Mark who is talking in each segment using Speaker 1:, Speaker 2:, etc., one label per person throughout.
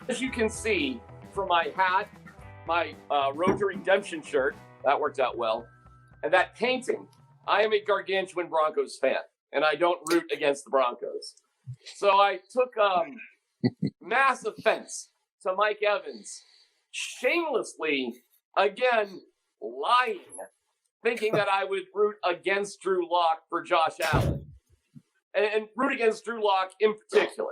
Speaker 1: As you can see from my hat, my Road to Redemption shirt, that worked out well, and that painting, I am a gargantuan Broncos fan, and I don't root against the Broncos. So I took mass offense to Mike Evans shamelessly, again, lying, thinking that I would root against Drew Lock for Josh Allen, and root against Drew Lock in particular.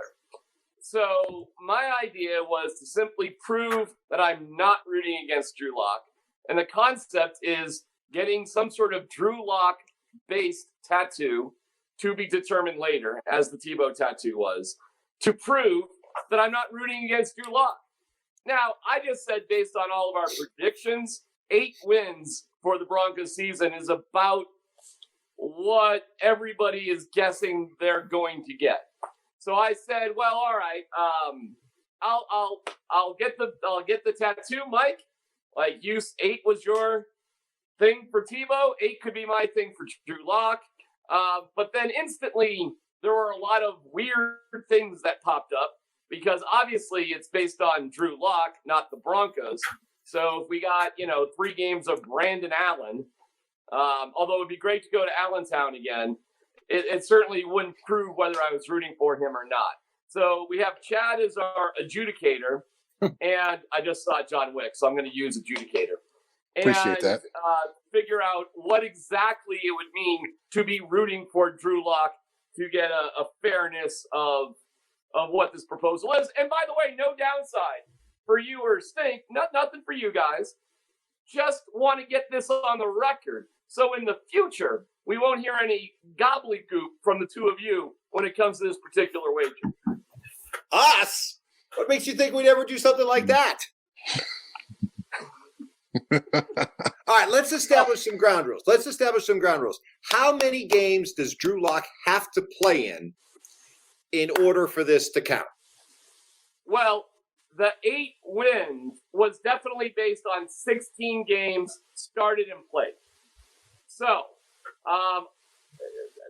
Speaker 1: So my idea was to simply prove that I'm not rooting against Drew Lock. And the concept is getting some sort of Drew Lock-based tattoo, to be determined later, as the Tebow tattoo was, to prove that I'm not rooting against Drew Lock. Now, I just said, based on all of our predictions, 8 wins for the Broncos season is about what everybody is guessing they're going to get. So I said, well, all right, I'll get the tattoo, Mike. Like, 8 was your thing for Tebow, 8 could be my thing for Drew Lock. But then instantly there were a lot of weird things that popped up because obviously it's based on Drew Lock, not the Broncos. So if we got 3 games of Brandon Allen, although it would be great to go to Allentown again, it certainly wouldn't prove whether I was rooting for him or not. So we have Chad as our adjudicator, and I just saw John Wick, so I'm going to use adjudicator.
Speaker 2: Appreciate that.
Speaker 1: Figure out what exactly it would mean to be rooting for Drew Lock to get a fairness of what this proposal is. And by the way, no downside for you or Stink, nothing for you guys. Just want to get this on the record. So in the future, we won't hear any gobbledygook from the two of you when it comes to this particular wager.
Speaker 3: Us? What makes you think we'd ever do something like that? All right, let's establish some ground rules. How many games does Drew Lock have to play in order for this to count?
Speaker 1: Well, the 8 wins was definitely based on 16 games started and played. So,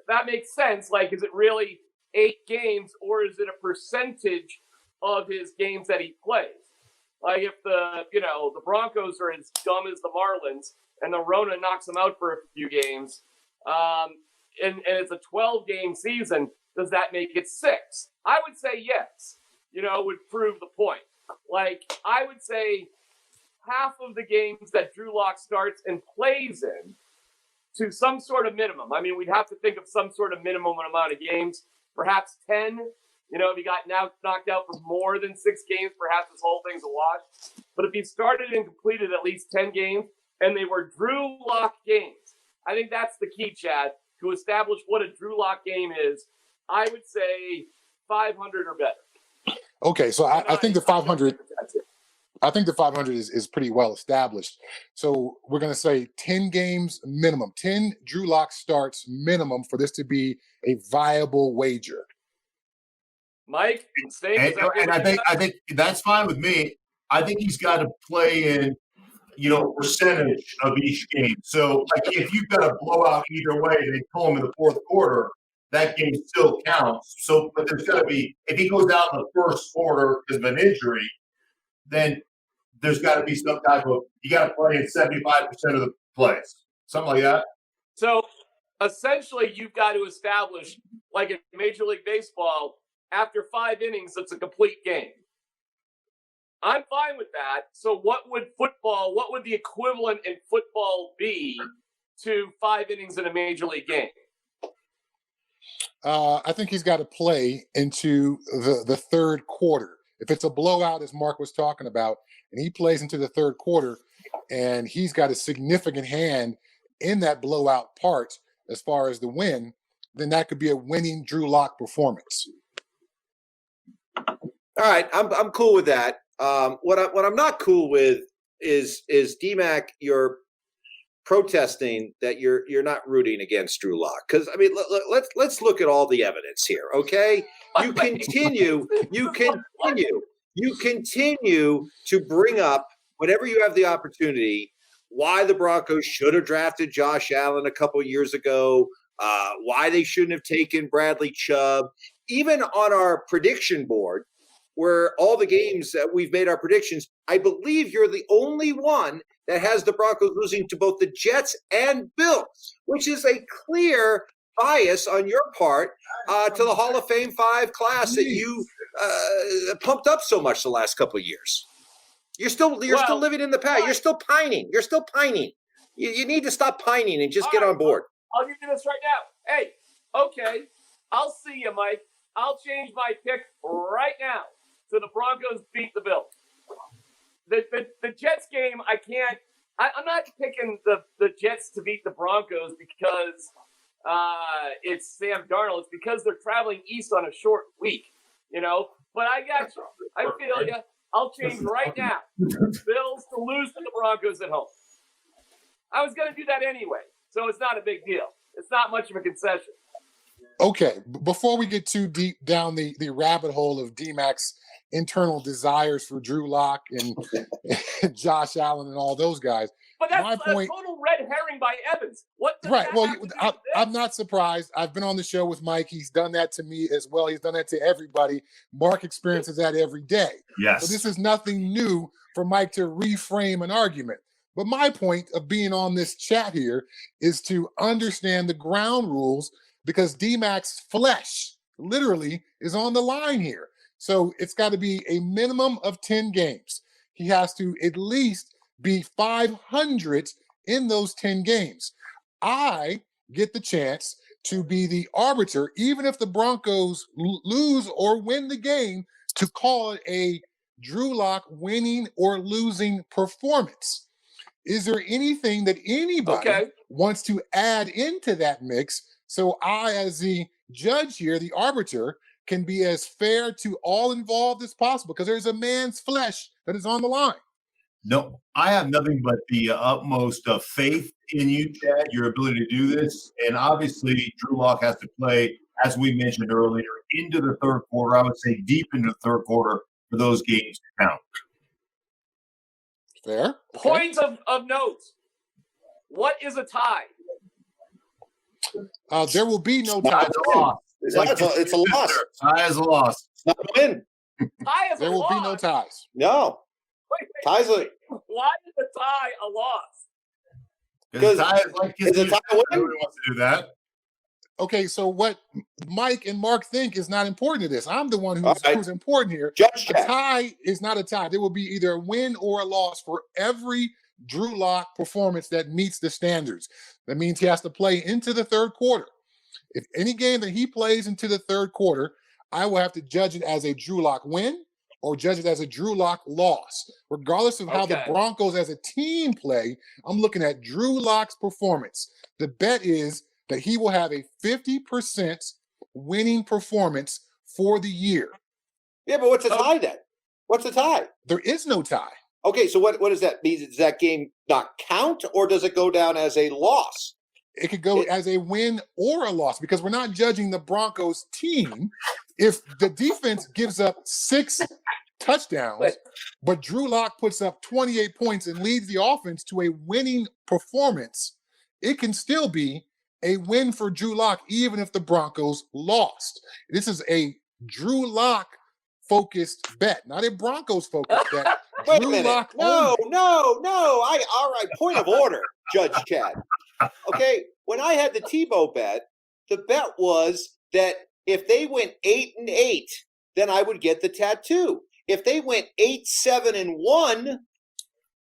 Speaker 1: that makes sense. Like, is it really 8 games, or is it a percentage of his games that he plays? Like, if the Broncos are as dumb as the Marlins and the Rona knocks them out for a few games, and it's a 12-game season, does that make it 6? I would say yes. Would prove the point. Like, I would say half of the games that Drew Lock starts and plays in to some sort of minimum. I mean, we'd have to think of some sort of minimum amount of games, perhaps 10. If he got knocked out for more than 6 games, perhaps this whole thing's a wash. But if he started and completed at least 10 games, and they were Drew Lock games, I think that's the key, Chad, to establish what a Drew Lock game is. I would say 500 or better.
Speaker 2: Okay, so I think the 500. I think the 500 is pretty well established. So we're going to say 10 games minimum, 10 Drew Lock starts minimum for this to be a viable wager.
Speaker 1: Mike,
Speaker 4: and I think that's fine with me. I think he's got to play in, percentage of each game. So, like, if you've got a blowout either way, they pull him in the fourth quarter, that game still counts. So, but there's got to be, if he goes out in the first quarter because of an injury, then there's got to be some type of, you got to play in 75% of the plays, something like that.
Speaker 1: So, essentially, you've got to establish, like in Major League Baseball, after 5 innings, it's a complete game. I'm fine with that. So what would the equivalent in football be to 5 innings in a Major League game?
Speaker 2: I think he's got to play into the third quarter. If it's a blowout, as Mark was talking about, and he plays into the third quarter, and he's got a significant hand in that blowout part as far as the win, then that could be a winning Drew Lock performance.
Speaker 3: All right, I'm cool with that. What I'm not cool with is DMac, you're protesting that you're not rooting against Drew Lock. Because I mean, let's look at all the evidence here. Okay, you continue to bring up whenever you have the opportunity why the Broncos should have drafted Josh Allen a couple years ago, why they shouldn't have taken Bradley Chubb. Even on our prediction board, where all the games that we've made our predictions, I believe you're the only one that has the Broncos losing to both the Jets and Bills, which is a clear bias on your part to the Hall of Fame 5 class that you pumped up so much the last couple of years. You're still living in the past. You're still pining. You need to stop pining and just get on board.
Speaker 1: I'll give you this right now. Hey, okay, I'll see you, Mike. I'll change my pick right now to the Broncos beat the Bills. The Jets game, I can't. I'm not picking the Jets to beat the Broncos because it's Sam Darnold. It's because they're traveling east on a short week, But I got you. I feel you. I'll change right now. Bills to lose to the Broncos at home. I was going to do that anyway, so it's not a big deal. It's not much of a concession.
Speaker 2: Okay, before we get too deep down the rabbit hole of DMac's internal desires for Drew Lock and Josh Allen and all those guys.
Speaker 1: But that's a total red herring by Evans. What does
Speaker 2: right.
Speaker 1: that
Speaker 2: Well,
Speaker 1: have to do with
Speaker 2: I'm not surprised. I've been on the show with Mike. He's done that to me as well. He's done that to everybody. Mark experiences that every day.
Speaker 4: Yes.
Speaker 2: So this is nothing new for Mike to reframe an argument. But my point of being on this chat here is to understand the ground rules because DMac's flesh literally is on the line here. So it's got to be a minimum of 10 games. He has to at least be 500 in those 10 games. I get the chance to be the arbiter, even if the Broncos lose or win the game, to call it a Drew Lock winning or losing performance. Is there anything that anybody wants to add into that mix so I, as the judge here, the arbiter, can be as fair to all involved as possible? Because there's a man's flesh that is on the line.
Speaker 4: No, I have nothing but the utmost of faith in you, Chad, your ability to do this. And obviously, Drew Lock has to play, as we mentioned earlier, into the third quarter. I would say deep into the third quarter for those games to count.
Speaker 2: Fair. Okay.
Speaker 1: Points of note. What is a tie?
Speaker 2: There will be no tie.
Speaker 3: It's a loss.
Speaker 4: Tie is a loss.
Speaker 3: It's not a win.
Speaker 1: Tie is
Speaker 2: there
Speaker 1: a
Speaker 2: will
Speaker 1: loss.
Speaker 2: be no ties.
Speaker 3: No. Ties
Speaker 1: why is a tie a loss?
Speaker 3: Because
Speaker 4: tie is like
Speaker 3: it's a tie win.
Speaker 4: Nobody wants to do that.
Speaker 2: Okay, so what Mike and Mark think is not important to this. I'm the one who's important here.
Speaker 3: Judge
Speaker 2: a tie is not a tie. There will be either a win or a loss for every Drew Lock performance that meets the standards. That means he has to play into the third quarter. If any game that he plays into the third quarter, I will have to judge it as a Drew Lock win or judge it as a Drew Lock loss. Regardless of how the Broncos as a team play, I'm looking at Drew Lock's performance. The bet is that he will have a 50% winning performance for the year.
Speaker 3: Yeah, but what's a tie then? What's a tie?
Speaker 2: There is no tie.
Speaker 3: Okay, so what does that mean? Does that game not count, or does it go down as a loss?
Speaker 2: It could go as a win or a loss because we're not judging the Broncos team. If the defense gives up 6 touchdowns, but Drew Lock puts up 28 points and leads the offense to a winning performance, it can still be a win for Drew Lock, even if the Broncos lost. This is a Drew Lock focused bet, not a Broncos focused bet.
Speaker 3: Wait
Speaker 2: Drew
Speaker 3: a minute.
Speaker 2: Lock
Speaker 3: No.
Speaker 2: only.
Speaker 3: All right. Point of order, Judge Chad. Okay, when I had the Tebow bet, the bet was that if they went 8-8, then I would get the tattoo. If they went 8-7-1,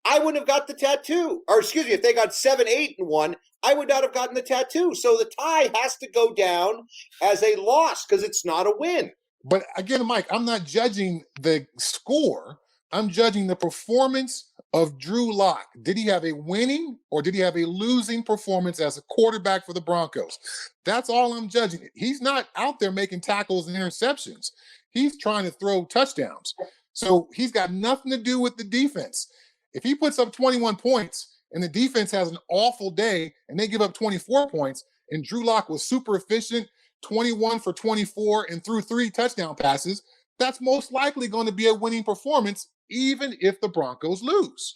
Speaker 3: I wouldn't have got the tattoo. Or excuse me, if they got 7-8-1, I would not have gotten the tattoo. So the tie has to go down as a loss because it's not a win.
Speaker 2: But again, Mike, I'm not judging the score. I'm judging the performance of Drew Lock. Did he have a winning or did he have a losing performance as a quarterback for the Broncos? That's all I'm judging. He's not out there making tackles and interceptions. He's trying to throw touchdowns. So he's got nothing to do with the defense. If he puts up 21 points and the defense has an awful day and they give up 24 points and Drew Lock was super efficient, 21 for 24 and threw 3 touchdown passes, that's most likely going to be a winning performance even if the Broncos lose.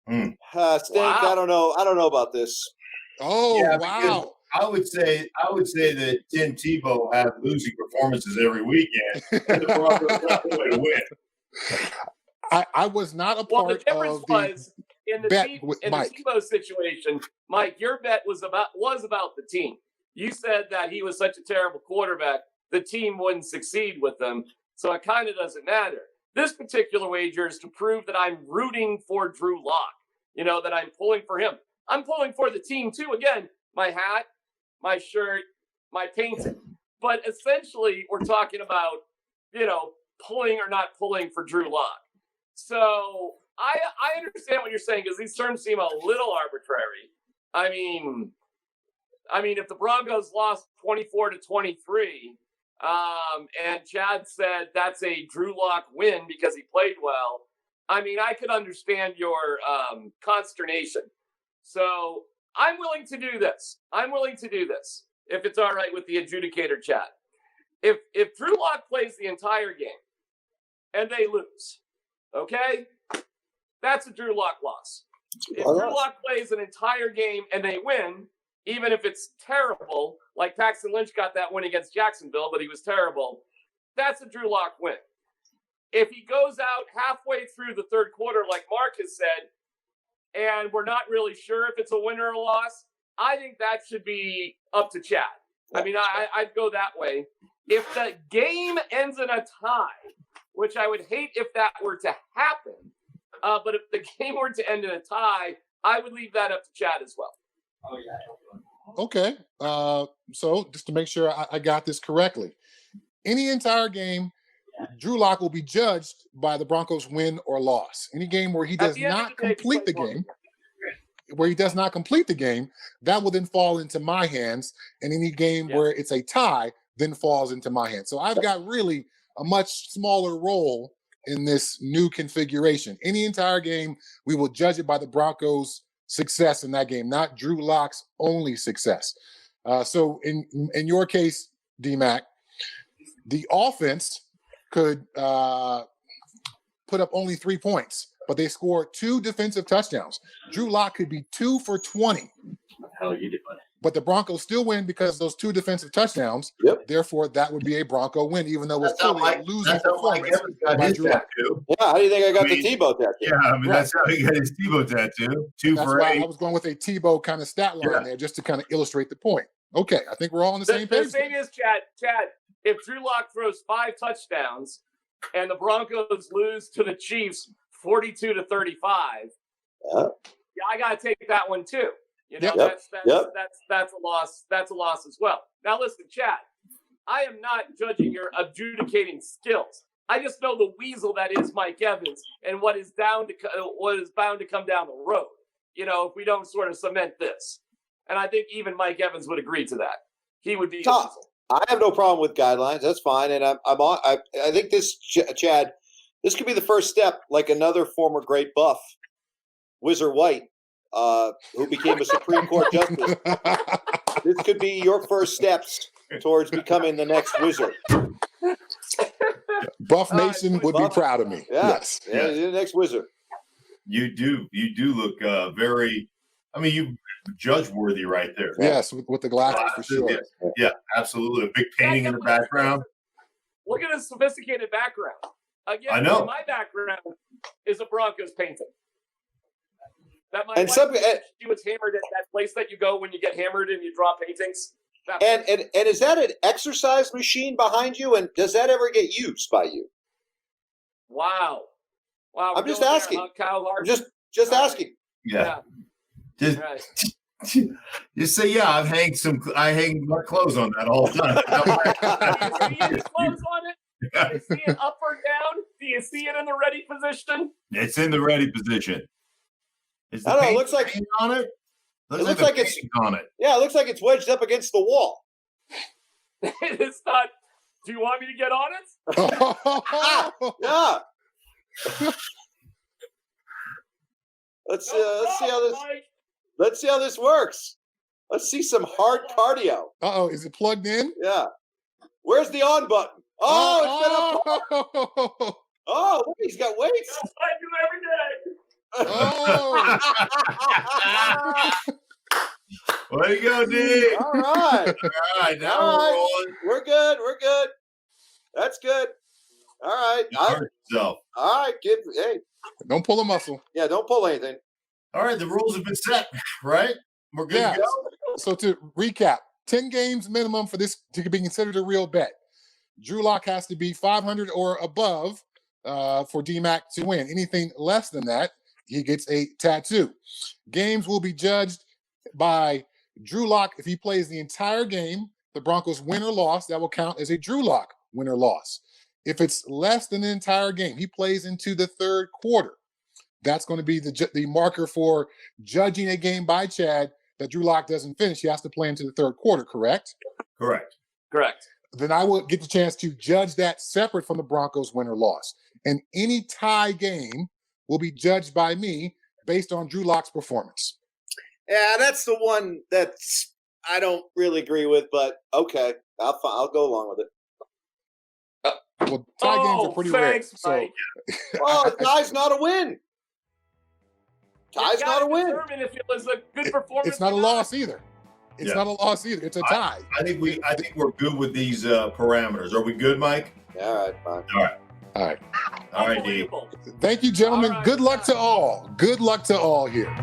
Speaker 3: Stink, wow. I don't know about this.
Speaker 2: Oh,
Speaker 4: yeah,
Speaker 2: wow.
Speaker 4: I would say that Tim Tebow had losing performances every weekend, and the Broncos got the way to win.
Speaker 2: I was not a
Speaker 1: Well,
Speaker 2: part
Speaker 1: the difference
Speaker 2: of
Speaker 1: was in the
Speaker 2: bet with
Speaker 1: the
Speaker 2: Mike.
Speaker 1: Tebow situation, Mike, your bet was about the team. You said that he was such a terrible quarterback, the team wouldn't succeed with him. So it kind of doesn't matter. This particular wager is to prove that I'm rooting for Drew Lock. That I'm pulling for him. I'm pulling for the team too. Again, my hat, my shirt, my painting. But essentially, we're talking about, pulling or not pulling for Drew Lock. So I understand what you're saying because these terms seem a little arbitrary. I mean, if the Broncos lost 24-23, and Chad said that's a Drew Lock win because he played well, I mean, I could understand your consternation. So I'm willing to do this. If it's all right with the adjudicator, Chad. If Drew Lock plays the entire game and they lose, okay, that's a Drew Lock loss. If Drew Lock plays an entire game and they win, even if it's terrible, like Paxton Lynch got that win against Jacksonville, but he was terrible, that's a Drew Lock win. If he goes out halfway through the third quarter, like Mark has said, and we're not really sure if it's a win or a loss, I think that should be up to Chad. I mean, I'd go that way. If the game ends in a tie, which I would hate if that were to happen, but if the game were to end in a tie, I would leave that up to Chad as well.
Speaker 5: Oh, yeah.
Speaker 2: Okay. So just to make sure I got this correctly, any entire game, Drew Lock will be judged by the Broncos' win or loss. Any game where he does not complete the game, that will then fall into my hands. And any game where it's a tie then falls into my hands. So I've got really a much smaller role in this new configuration. Any entire game, we will judge it by the Broncos' success in that game, not Drew Lock's only success. So in your case, DMac, the offense could put up only 3 points, but they scored 2 defensive touchdowns. Drew Lock could be 2 for 20.
Speaker 5: What the hell are you doing?
Speaker 2: But the Broncos still win because of those 2 defensive touchdowns.
Speaker 3: Yep.
Speaker 2: Therefore, that would be a Bronco win, even though it's clearly a losing performance
Speaker 4: got
Speaker 2: by
Speaker 4: his
Speaker 2: Drew Lock.
Speaker 4: tattoo.
Speaker 3: Yeah, how do you think I got the Tebow tattoo?
Speaker 4: Yeah, I mean, that's how he got his Tebow tattoo. 2
Speaker 2: That's
Speaker 4: for
Speaker 2: why
Speaker 4: 8.
Speaker 2: I was going with a Tebow kind of stat line there, just to kind of illustrate the point. Okay, I think we're all on the same page.
Speaker 1: The thing is, Chad, if Drew Lock throws 5 touchdowns and the Broncos lose to the Chiefs 42-35, I got to take that one too. That's a loss. That's a loss as well. Now listen, Chad, I am not judging your adjudicating skills. I just know the weasel that is Mike Evans and what is bound to come down the road. If we don't sort of cement this, and I think even Mike Evans would agree to that. He would be a weasel.
Speaker 3: I have no problem with guidelines. That's fine, and I'm on. I think this, Chad, this could be the first step, like another former great buff, Whizzer White, who became a Supreme Court justice. This could be your first steps towards becoming the next wizard.
Speaker 2: Buff Nation would be proud of me.
Speaker 3: Yeah.
Speaker 2: Yes.
Speaker 3: Yeah, you're the next wizard.
Speaker 4: You do look very. I mean, you judge worthy right there.
Speaker 2: Yes, with the glasses for sure.
Speaker 4: Yeah, absolutely. A big painting in the background.
Speaker 1: Look at his sophisticated background. Again,
Speaker 4: I know.
Speaker 1: My background is a Broncos painting. That my
Speaker 3: And
Speaker 1: she was hammered at that place that you go when you get hammered and you draw paintings.
Speaker 3: And is that an exercise machine behind you? And does that ever get used by you?
Speaker 1: Wow.
Speaker 3: I'm just asking.
Speaker 1: Kyle
Speaker 3: I'm just asking.
Speaker 4: Yeah.
Speaker 1: Right.
Speaker 4: Just say, yeah, I hang my clothes on that all the time.
Speaker 1: Do you see his clothes on it? Do you see it up or down? Do you see it in the ready position?
Speaker 4: It's in the ready position. Is the
Speaker 3: I don't know. It
Speaker 4: paint
Speaker 3: looks like
Speaker 4: on it.
Speaker 3: looks like it's
Speaker 4: on it.
Speaker 3: Yeah, it looks like it's wedged up against the wall.
Speaker 1: It's not. Do you want me to get on it?
Speaker 3: Yeah. Let's see how this works. Let's see some hard cardio.
Speaker 2: Is it plugged in?
Speaker 3: Yeah. Where's the on button? Oh, look, he's got weights.
Speaker 1: I do every day.
Speaker 2: Oh.
Speaker 4: Way to go, D.
Speaker 3: All right.
Speaker 4: All right, now
Speaker 3: All
Speaker 4: we're
Speaker 3: right.
Speaker 4: rolling.
Speaker 3: We're good. We're good. That's good. All right.
Speaker 4: You hurt yourself.
Speaker 3: All right. Hey.
Speaker 2: Don't pull a muscle.
Speaker 3: Yeah, don't pull anything.
Speaker 4: All right, the rules have been set, right? We're good
Speaker 2: Yeah.
Speaker 4: to go.
Speaker 2: So to recap, 10 games minimum for this to be considered a real bet. Drew Lock has to be 500 or above for DMac to win. Anything less than that, he gets a tattoo. Games will be judged by Drew Lock. If he plays the entire game, the Broncos win or loss, that will count as a Drew Lock win or loss. If it's less than the entire game, he plays into the third quarter. That's going to be the marker for judging a game by Chad that Drew Lock doesn't finish. He has to play into the third quarter, correct?
Speaker 4: Correct.
Speaker 1: Correct.
Speaker 2: Then I will get the chance to judge that separate from the Broncos win or loss. And any tie game will be judged by me based on Drew Lock's performance.
Speaker 3: Yeah, that's the one that's I don't really agree with, but okay, I'll go along with it.
Speaker 2: Well, tie games are pretty
Speaker 1: thanks,
Speaker 2: rare.
Speaker 1: Mike.
Speaker 3: Well, a tie's not a win. Tie's
Speaker 1: You
Speaker 3: not a
Speaker 1: gotta
Speaker 3: win.
Speaker 1: determine if it was a good performance.
Speaker 2: It's not a
Speaker 1: or
Speaker 2: loss either. It's
Speaker 4: Yeah.
Speaker 2: not a loss either. It's a tie.
Speaker 4: I think we're good with these parameters. Are we good, Mike?
Speaker 3: All right, fine.
Speaker 2: All right.
Speaker 4: All right, D.
Speaker 1: Unbelievable.
Speaker 2: Thank you, gentlemen.
Speaker 1: All right.
Speaker 2: Good luck to all. Good luck to all here.